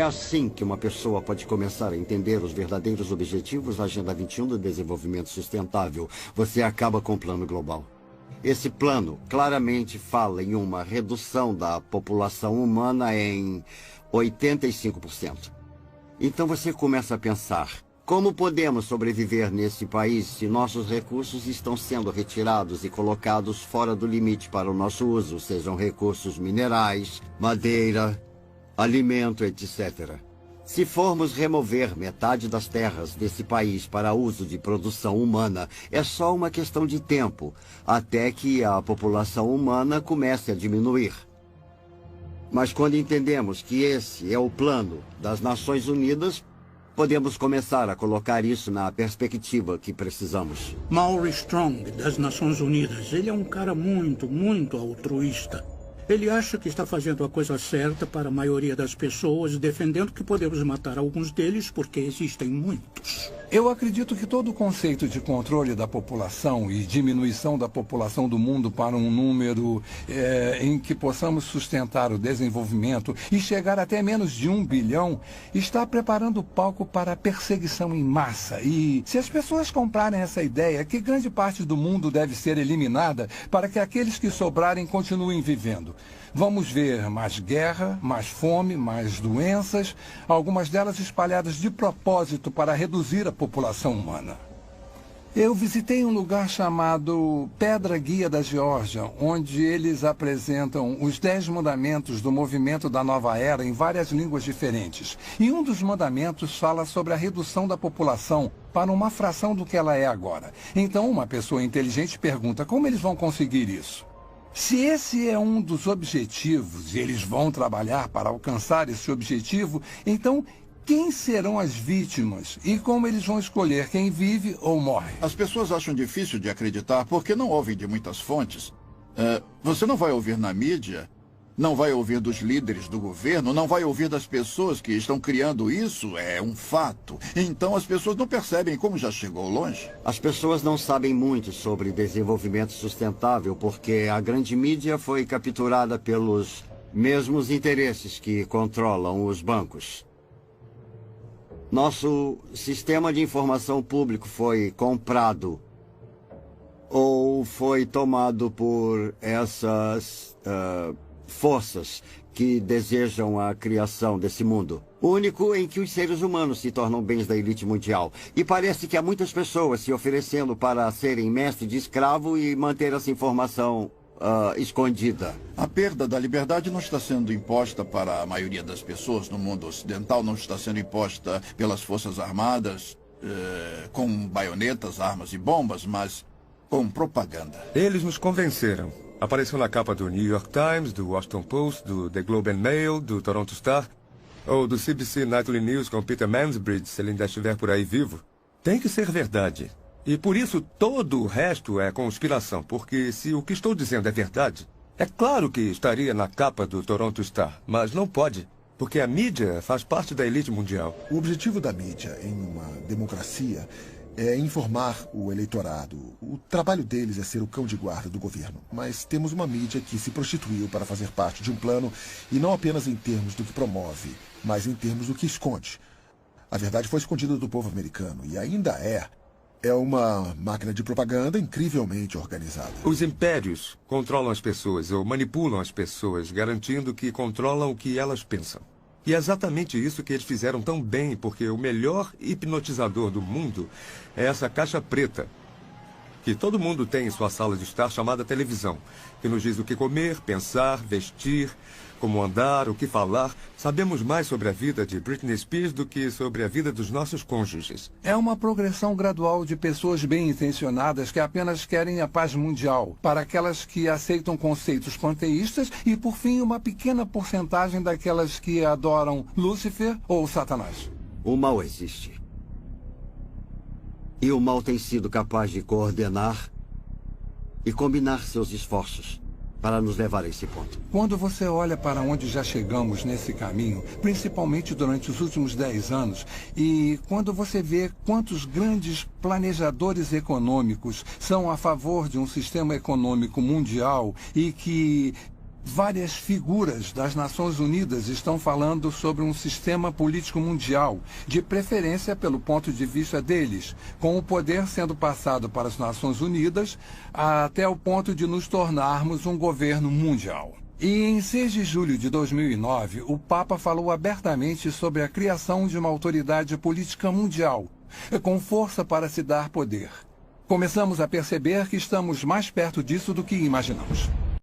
É assim que uma pessoa pode começar a entender os verdadeiros objetivos da Agenda 21 do Desenvolvimento Sustentável. Você acaba com o Plano Global. Esse plano claramente fala em uma redução da população humana em 85%. Então você começa a pensar, como podemos sobreviver nesse país se nossos recursos estão sendo retirados e colocados fora do limite para o nosso uso, sejam recursos minerais, madeira, alimento, etc. Se formos remover metade das terras desse país para uso de produção humana, é só uma questão de tempo, até que a população humana comece a diminuir. Mas quando entendemos que esse é o plano das Nações Unidas, podemos começar a colocar isso na perspectiva que precisamos. Maury Strong, das Nações Unidas, ele é um cara muito altruísta. Ele acha que está fazendo a coisa certa para a maioria das pessoas, defendendo que podemos matar alguns deles porque existem muitos. Eu acredito que todo o conceito de controle da população e diminuição da população do mundo para um número em que possamos sustentar o desenvolvimento e chegar até menos de 1 bilhão está preparando o palco para a perseguição em massa. E se as pessoas comprarem essa ideia, que grande parte do mundo deve ser eliminada para que aqueles que sobrarem continuem vivendo. Vamos ver mais guerra, mais fome, mais doenças, algumas delas espalhadas de propósito para reduzir a população humana. Eu visitei um lugar chamado Pedra Guia da Geórgia, onde eles apresentam os 10 mandamentos do movimento da Nova Era em várias línguas diferentes. E um dos mandamentos fala sobre a redução da população para uma fração do que ela é agora. Então, uma pessoa inteligente pergunta como eles vão conseguir isso. Se esse é um dos objetivos e eles vão trabalhar para alcançar esse objetivo, então quem serão as vítimas e como eles vão escolher quem vive ou morre? As pessoas acham difícil de acreditar porque não ouvem de muitas fontes. Você não vai ouvir na mídia, não vai ouvir dos líderes do governo, não vai ouvir das pessoas que estão criando isso, é um fato. Então as pessoas não percebem como já chegou longe. As pessoas não sabem muito sobre desenvolvimento sustentável porque a grande mídia foi capturada pelos mesmos interesses que controlam os bancos. Nosso sistema de informação público foi comprado ou foi tomado por essas forças que desejam a criação desse mundo. Único em que os seres humanos se tornam bens da elite mundial. E parece que há muitas pessoas se oferecendo para serem mestre de escravo e manter essa informação escondida. A perda da liberdade não está sendo imposta para a maioria das pessoas no mundo ocidental, não está sendo imposta pelas forças armadas, com baionetas, armas e bombas, mas com propaganda. Eles nos convenceram. Apareceu na capa do New York Times, do Washington Post, do The Globe and Mail, do Toronto Star, ou do CBC Nightly News com Peter Mansbridge, se ele ainda estiver por aí vivo. Tem que ser verdade. E por isso todo o resto é conspiração, porque se o que estou dizendo é verdade, é claro que estaria na capa do Toronto Star, mas não pode, porque a mídia faz parte da elite mundial. O objetivo da mídia em uma democracia é informar o eleitorado. O trabalho deles é ser o cão de guarda do governo. Mas temos uma mídia que se prostituiu para fazer parte de um plano, e não apenas em termos do que promove, mas em termos do que esconde. A verdade foi escondida do povo americano, e ainda é. É uma máquina de propaganda incrivelmente organizada. Os impérios controlam as pessoas ou manipulam as pessoas, garantindo que controlam o que elas pensam. E é exatamente isso que eles fizeram tão bem, porque o melhor hipnotizador do mundo é essa caixa preta, que todo mundo tem em sua sala de estar, chamada televisão, que nos diz o que comer, pensar, vestir, como andar, o que falar. Sabemos mais sobre a vida de Britney Spears do que sobre a vida dos nossos cônjuges. É uma progressão gradual de pessoas bem-intencionadas que apenas querem a paz mundial, para aquelas que aceitam conceitos panteístas e, por fim, uma pequena porcentagem daquelas que adoram Lúcifer ou Satanás. O mal existe. E o mal tem sido capaz de coordenar e combinar seus esforços para nos levar a esse ponto. Quando você olha para onde já chegamos nesse caminho, principalmente durante os últimos 10 anos, e quando você vê quantos grandes planejadores econômicos são a favor de um sistema econômico mundial e que Várias figuras das Nações Unidas estão falando sobre um sistema político mundial, de preferência pelo ponto de vista deles, com o poder sendo passado para as Nações Unidas até o ponto de nos tornarmos um governo mundial. E em 6 de julho de 2009, o Papa falou abertamente sobre a criação de uma autoridade política mundial, com força para se dar poder. Começamos a perceber que estamos mais perto disso do que imaginamos.